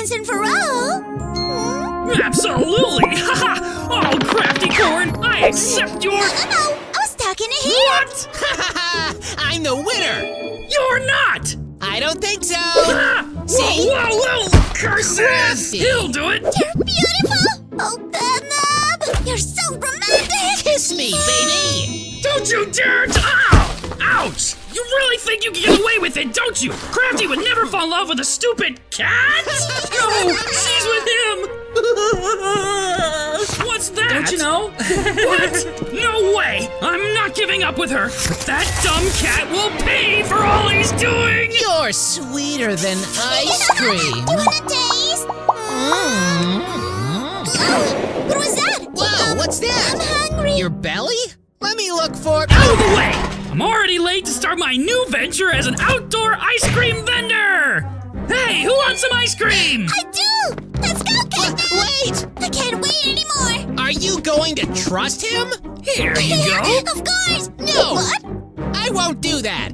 once and for all. Absolutely! Haha! Oh, Craftycorn, I accept your... No, I was talking to him. What? I'm the winner! You're not! I don't think so! Ah! See? Whoa! Curses! Crafty. He'll do it! You're beautiful. Oh, Bob, you're so romantic. Kiss me, baby! Don't you dare! Ow! Ouch! You really think you can get away with it, don't you? Crafty would never fall in love with a stupid cat! No! She's with him! What's that? Don't you know? What? No way! I'm not giving up with her! That dumb cat will pay for all he's doing! You're sweeter than ice cream! Do you want a taste? What was that? Whoa, what's that? I'm hungry. Your belly? Let me look for... Out of the way! I'm already late to start my new venture as an outdoor ice cream vendor! Hey, who wants some ice cream? I do. Let's go, Cat. Wait! I can't wait anymore. Are you going to trust him? Here you go! Of course. No! What? I won't do that!